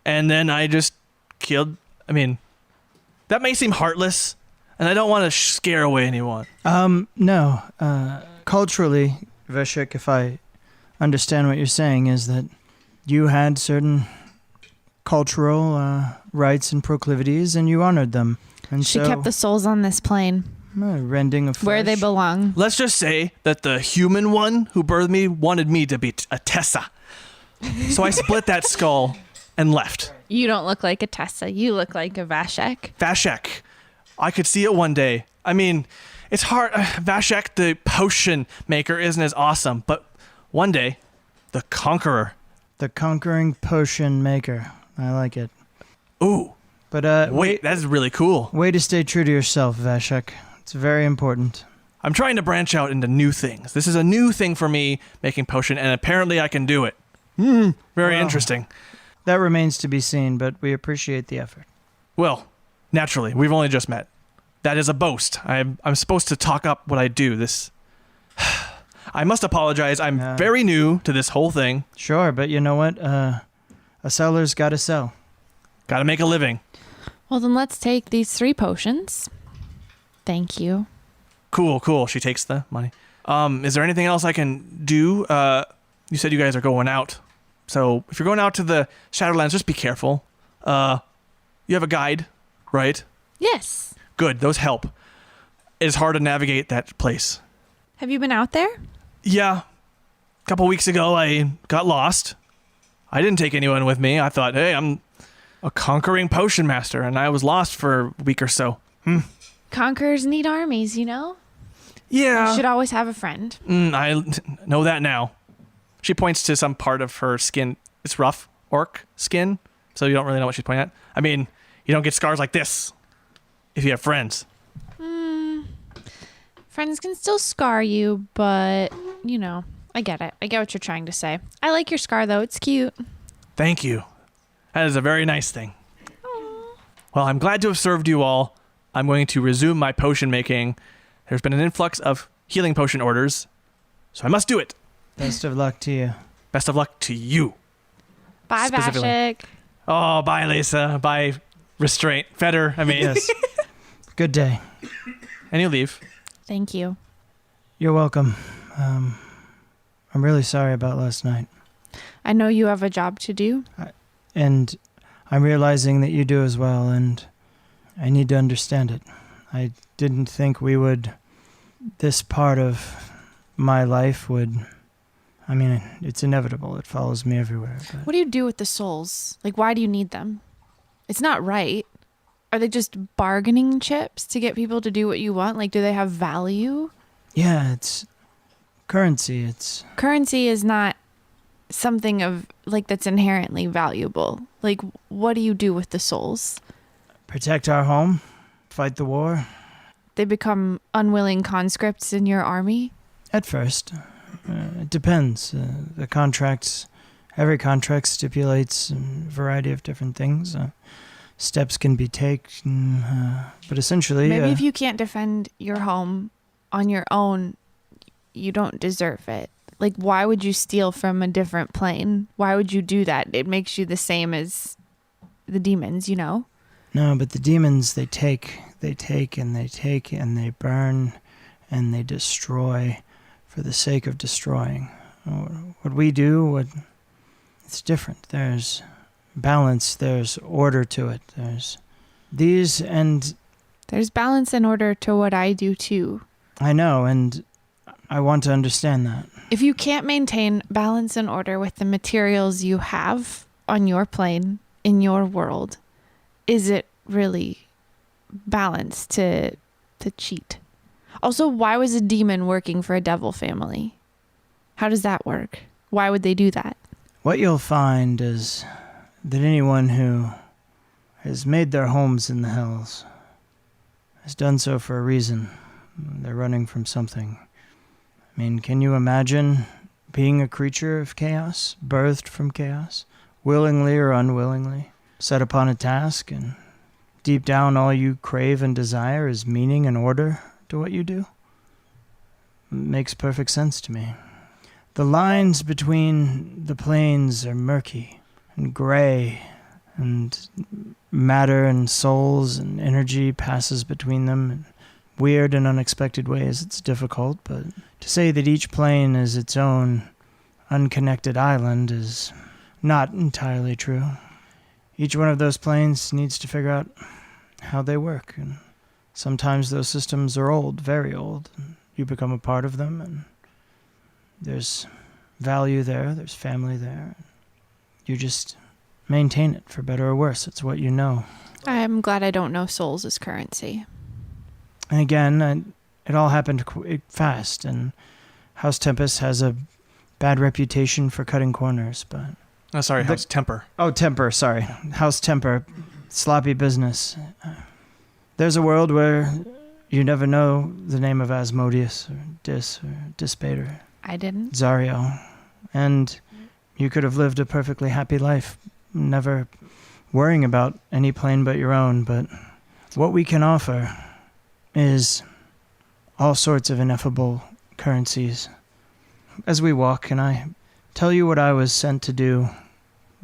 And then I just killed... I mean, that may seem heartless, and I don't want to scare away anyone. No. Culturally, Vashek, if I understand what you're saying, is that you had certain cultural rights and proclivities, and you honored them. And She kept the souls on this plane. Rending of flesh. Where they belong. Let's just say that the human one who birthed me wanted me to be a Tessa. So I split that skull and left. You don't look like a Tessa. You look like a Vashek. Vashek. I could see it one day. I mean, it's hard. Vashek, the potion maker, isn't as awesome. But one day, the conqueror. The conquering potion maker. I like it. Ooh. But wait, that's really cool. Way to stay true to yourself, Vashek. It's very important. I'm trying to branch out into new things. This is a new thing for me, making potion, and apparently I can do it. Very interesting. That remains to be seen, but we appreciate the effort. Well, naturally, we've only just met. That is a boast. I'm supposed to talk up what I do. This... I must apologize. I'm very new to this whole thing. Sure, but you know what? A seller's got to sell. Got to make a living. Well, then let's take these 3 potions. Thank you. Cool. She takes the money. Is there anything else I can do? You said you guys are going out. So if you're going out to the Shadowlands, just be careful. You have a guide, right? Yes. Good. Those help. It's hard to navigate that place. Have you been out there? Yeah. A couple weeks ago, I got lost. I didn't take anyone with me. I thought, hey, I'm a conquering potion master, and I was lost for a week or so. Conquerors need armies, you know? Yeah. You should always have a friend. I know that now. She points to some part of her skin. It's rough orc skin, so you don't really know what she's pointing at. I mean, you don't get scars like this if you have friends. Friends can still scar you, but, you know, I get it. I get what you're trying to say. I like your scar, though. It's cute. Thank you. That is a very nice thing. Aww. Well, I'm glad to have served you all. I'm going to resume my potion making. There's been an influx of healing potion orders, so I must do it. Best of luck to you. Best of luck to you. Bye, Bashik. Oh, bye, Lisa. Bye, Restraint. Fetter, I mean. Yes. Good day. And you leave. Thank you. You're welcome. I'm really sorry about last night. I know you have a job to do. And I'm realizing that you do as well, and I need to understand it. I didn't think this part of my life would, I mean, it's inevitable. It follows me everywhere. But What do you do with the souls? Like, why do you need them? It's not right. Are they just bargaining chips to get people to do what you want? Like, do they have value? yeah, it's currency. Currency is not something of, like, that's inherently valuable. Like, what do you do with the souls? Protect our home, fight the war. They become unwilling conscripts in your army? At first. It depends. Every contract stipulates a variety of different things. Steps can be taken, but essentially... Maybe if you can't defend your home on your own, you don't deserve it. Like, why would you steal from a different plane? Why would you do that? It makes you the same as the demons, you know? No, but the demons, they take, and they burn, and they destroy for the sake of destroying. What we do, it's different. There's balance, there's order to it. There's balance and order to what I do too. I know, and I want to understand that. If you can't maintain balance and order with the materials you have on your plane, in your world, is it really balanced to cheat? Also, why was a demon working for a devil family? How does that work? Why would they do that? What you'll find is that anyone who has made their homes in the hells has done so for a reason. They're running from something. I mean, can you imagine being a creature of chaos, birthed from chaos, willingly or unwillingly, set upon a task, and deep down all you crave and desire is meaning and order to what you do? It makes perfect sense to me. The lines between the planes are murky and gray, and matter and souls and energy passes between them in weird and unexpected ways. It's difficult, but to say that each plane is its own unconnected island is not entirely true. Each one of those planes needs to figure out how they work, and sometimes those systems are old, very old, and you become a part of them, and there's value there, there's family there. You just maintain it, for better or worse. It's what you know. I'm glad I don't know souls as currency. And again, it all happened fast, and House Tempest has a bad reputation for cutting corners, but... Oh, sorry, House Temper. Oh, Temper, sorry. House Temper. Sloppy business. There's a world where you never know the name of Asmodeus, or Dispater. I didn't. Zariel. And you could have lived a perfectly happy life, never worrying about any plane but your own, but what we can offer is all sorts of ineffable currencies. As we walk, can I tell you what I was sent to do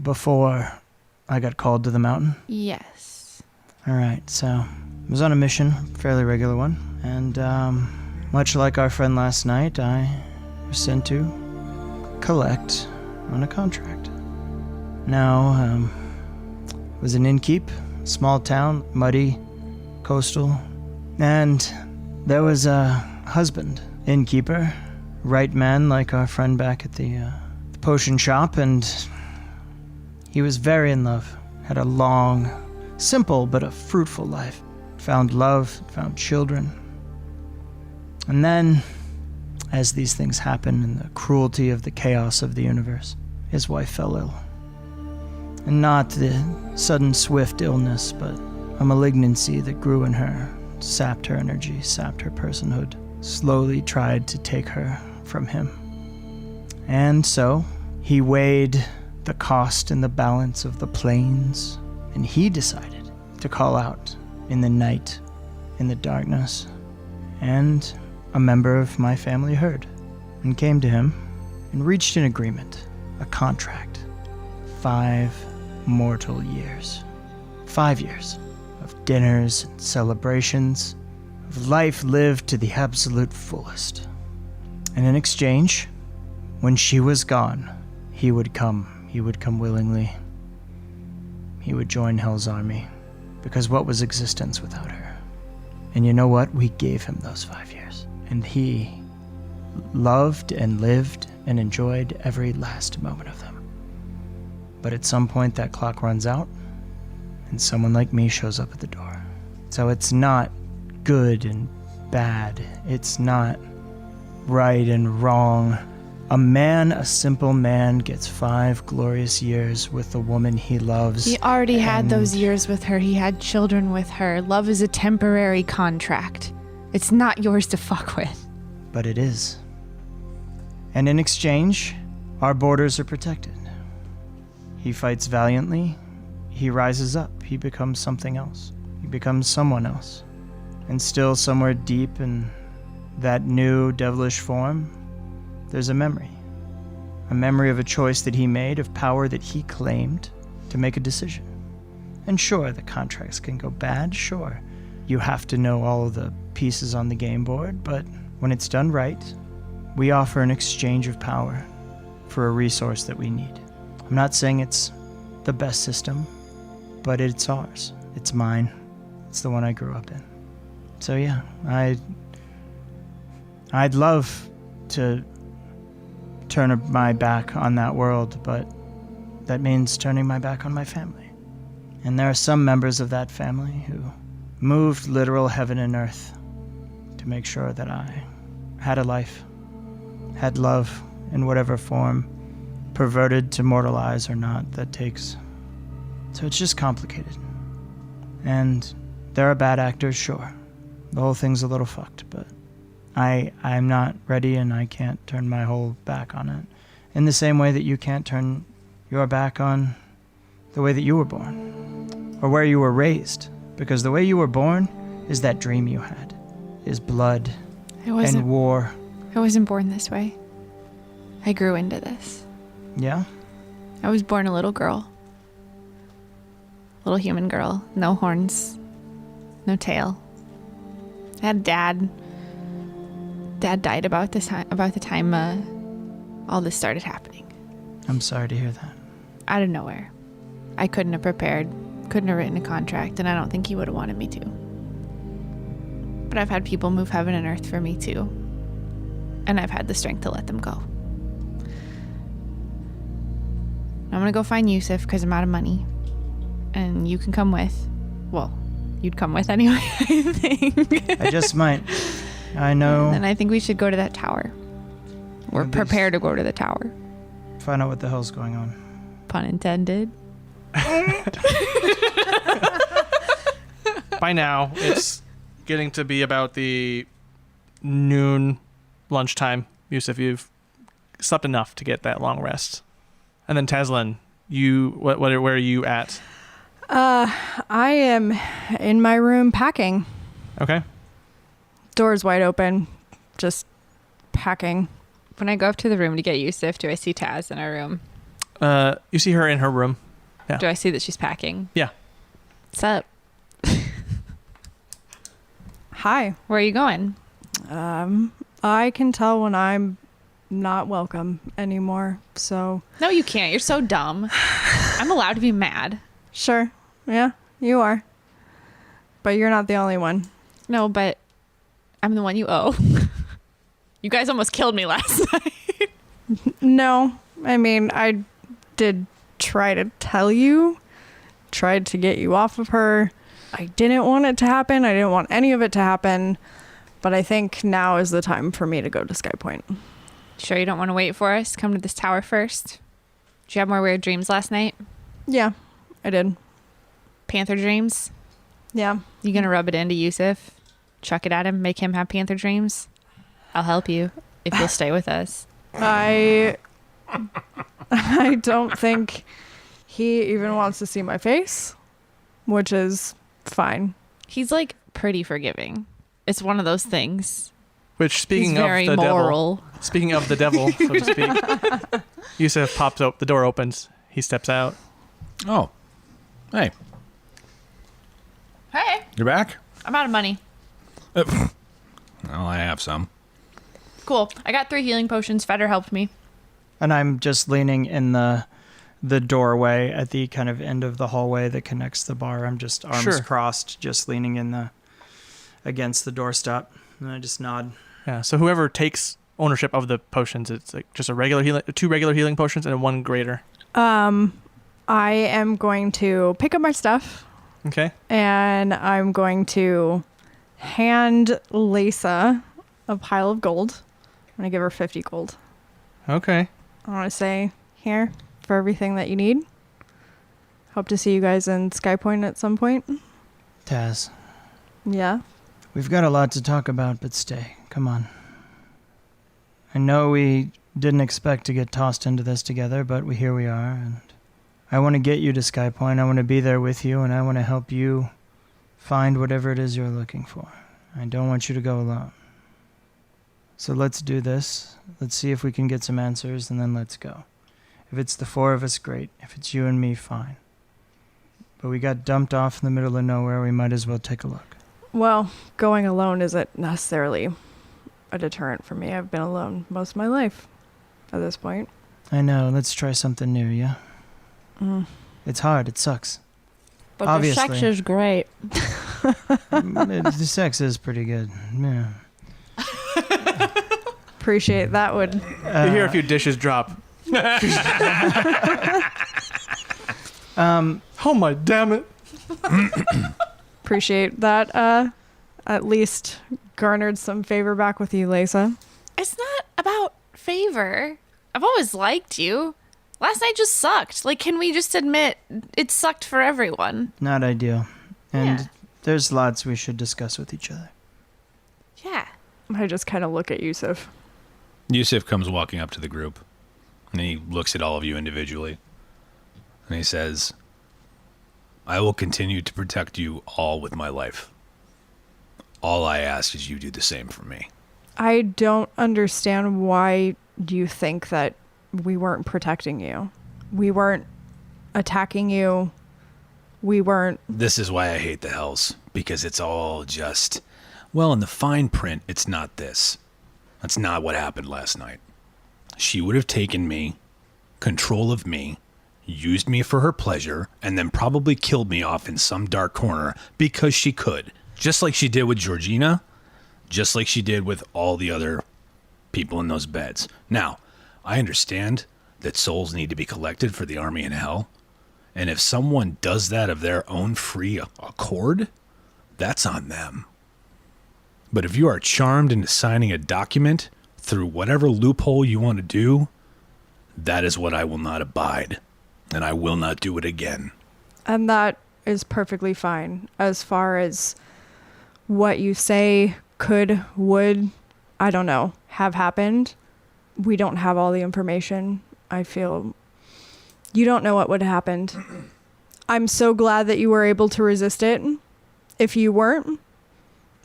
before I got called to the mountain? Yes. All right, so I was on a mission, fairly regular one, and much like our friend last night, I was sent to collect on a contract. Now, it was an innkeep, small town, muddy, coastal, and there was a husband, innkeeper, right man like our friend back at the potion shop, and he was very in love, had a long, simple but a fruitful life, found love, found children. And then, as these things happen in the cruelty of the chaos of the universe, his wife fell ill. And not the sudden swift illness, but a malignancy that grew in her, sapped her energy, sapped her personhood, slowly tried to take her from him. And so, he weighed the cost and the balance of the plains, and he decided to call out in the night, in the darkness, and a member of my family heard and came to him and reached an agreement, a contract. 5 mortal years. 5 years of dinners and celebrations, of life lived to the absolute fullest. And in exchange, when she was gone, he would come willingly. He would join Hell's army, because what was existence without her? And you know what? We gave him those 5 years. And he loved and lived and enjoyed every last moment of them. But at some point that clock runs out, and someone like me shows up at the door. So it's not good and bad. It's not right and wrong. A simple man, gets 5 glorious years with the woman he loves. He already had those years with her. He had children with her. Love is a temporary contract. It's not yours to fuck with. But it is. And in exchange, our borders are protected. He fights valiantly. He rises up. He becomes something else. He becomes someone else. And still somewhere deep in that new devilish form, there's a memory of a choice that he made, of power that he claimed to make a decision. And sure, the contracts can go bad, sure. You have to know all of the pieces on the game board, but when it's done right, we offer an exchange of power for a resource that we need. I'm not saying it's the best system, but it's ours. It's mine. It's the one I grew up in. So yeah, I'd love to turn my back on that world, but that means turning my back on my family. And there are some members of that family who moved literal heaven and earth to make sure that I had a life, had love in whatever form, perverted to mortalize or not, that takes. So it's just complicated. And there are bad actors, sure. The whole thing's a little fucked, but I'm not ready, and I can't turn my whole back on it. In the same way that you can't turn your back on the way that you were born, or where you were raised, because the way you were born is that dream you had, is blood and war. I wasn't born this way. I grew into this. Yeah? I was born a little girl. Little human girl. No horns. No tail. I had a dad. Dad died about the time all this started happening. I'm sorry to hear that. Out of nowhere. I couldn't have prepared, couldn't have written a contract, and I don't think he would have wanted me to. But I've had people move heaven and earth for me too. And I've had the strength to let them go. I'm gonna go find Yewsiff because I'm out of money. And you can come with. Well, you'd come with anyway, I think. I just might. I know. And I think we should go to that tower. We're prepared to go to the tower. Find out what the hell's going on. Pun intended. By now, it's getting to be about the noon lunchtime. Yewsiff, you've slept enough to get that long rest. And then Tazlin, where are you at? I am in my room packing. Okay. Door's wide open, just packing. When I go up to the room to get Yewsiff, do I see Taz in her room? You see her in her room. Yeah. Do I see that she's packing? Yeah. What's up? Hi. Where are you going? I can tell when I'm not welcome anymore, so... No, you can't. You're so dumb. I'm allowed to be mad. Sure. Yeah, you are. But you're not the only one. No, but I'm the one you owe. You guys almost killed me last night. No. I mean, I did try to tell you. Tried to get you off of her. I didn't want it to happen. I didn't want any of it to happen. But I think now is the time for me to go to Sky Point. Sure you don't want to wait for us? Come to this tower first. Did you have more weird dreams last night? Yeah, I did. Panther dreams? Yeah. You gonna rub it into Yewsiff? Chuck it at him? Make him have panther dreams? I'll help you if you'll stay with us. I don't think he even wants to see my face, which is fine. He's like pretty forgiving. It's one of those things. Which, speaking He's of very the moral. devil, speaking of the devil, so to speak, Yewsiff pops up. The door opens. He steps out. Oh. Hey. Hey, You're back? I'm out of money. Well, I have some. Cool. I got 3 healing potions. Feder helped me. And I'm just leaning in the doorway at the kind of end of the hallway that connects the bar. I'm just arms crossed, just leaning in against the doorstep. And I just nod. Yeah. So whoever takes ownership of the potions, it's like just a regular healing, 2 regular healing potions, and 1 greater. I am going to pick up my stuff. Okay. And I'm going to hand Lisa a pile of gold. I'm going to give her 50 gold. Okay. I want to say, here, for everything that you need. Hope to see you guys in Sky Point at some point. Taz, Yeah. we've got a lot to talk about, but stay. Come on. I know we didn't expect to get tossed into this together, but here we are, and I want to get you to Sky Point. I want to be there with you, and I want to help you find whatever it is you're looking for. I don't want you to go alone. So let's do this. Let's see if we can get some answers, and then let's go. If it's the 4 of us, great. If it's you and me, fine. But we got dumped off in the middle of nowhere. We might as well take a look. Well, going alone isn't necessarily a deterrent for me. I've been alone most of my life at this point. I know. Let's try something new, yeah? It's hard. It sucks. But Obviously. the sex is great. The sex is pretty good. Yeah. Appreciate that would... You hear a few dishes drop. Oh my damn it. Appreciate that. At least garnered some favor back with you, Lisa. It's not about favor. I've always liked you. Last night just sucked. Like, can we just admit it sucked for everyone? Not ideal. And Yeah. there's lots we should discuss with each other. Yeah. I just kind of look at Yewsiff. Yewsiff comes walking up to the group, and he looks at all of you individually, and he says, I will continue to protect you all with my life. All I ask is you do the same for me. I don't understand why you think that we weren't protecting you. We weren't attacking you. We weren't... This is why I hate the Hells, because it's all just, well, in the fine print, it's not this. That's not what happened last night. She would have taken me, control of me, used me for her pleasure, and then probably killed me off in some dark corner because she could. Just like she did with Georgina, just like she did with all the other people in those beds. Now, I understand that souls need to be collected for the army in hell, and if someone does that of their own free accord, that's on them. But if you are charmed into signing a document through whatever loophole you want to do, that is what I will not abide, and I will not do it again. And that is perfectly fine. As far as what you say could, would, I don't know, have happened, we don't have all the information. I feel you don't know what would have happened. I'm so glad that you were able to resist it. If you weren't,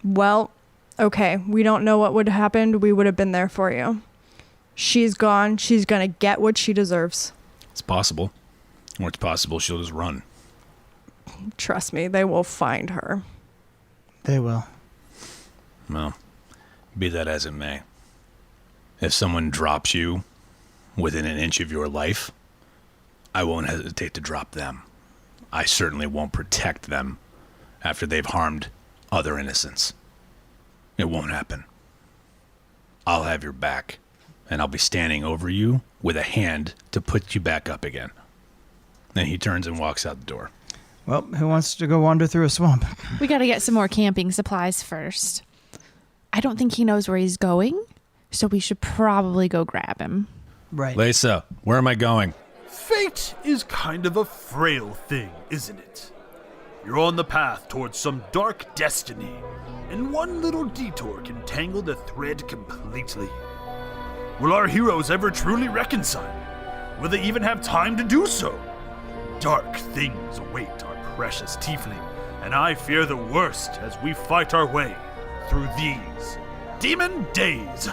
well, okay, we don't know what would have happened. We would have been there for you. She's gone. She's going to get what she deserves. It's possible. Or it's possible she'll just run. Trust me, they will find her. They will. Well, Be that as it may, if someone drops you within an inch of your life, I won't hesitate to drop them. I certainly won't protect them after they've harmed other innocents. It won't happen. I'll have your back, and I'll be standing over you with a hand to put you back up again. Then he turns and walks out the door. Well, who wants to go wander through a swamp? We got to get some more camping supplies first. I don't think he knows where he's going, so we should probably go grab him. Right. Lisa, where am I going? Fate is kind of a frail thing, isn't it? You're on the path towards some dark destiny, and one little detour can tangle the thread completely. Will our heroes ever truly reconcile? Will they even have time to do so? Dark things await our precious tiefling, and I fear the worst as we fight our way through these demon days.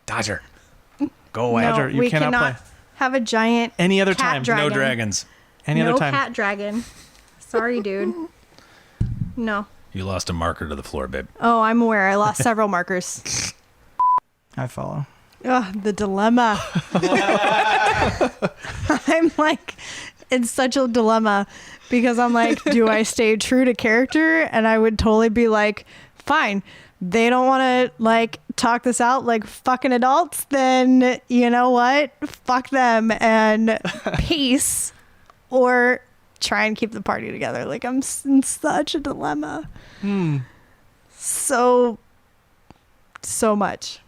Dodger, go away. No, Roger, you we cannot cannot play. have a giant Any other cat time. dragon. No dragons. Any no other time. cat dragon. Sorry, dude. No. You lost a marker to the floor, babe. Oh, I'm aware. I lost several markers. I follow. Ugh, the dilemma. I'm like, it's such a dilemma because I'm like, do I stay true to character? And I would totally be like, fine. They don't want to like talk this out like fucking adults. Then you know what? Fuck them and peace, or try and keep the party together. Like I'm in such a dilemma. So much.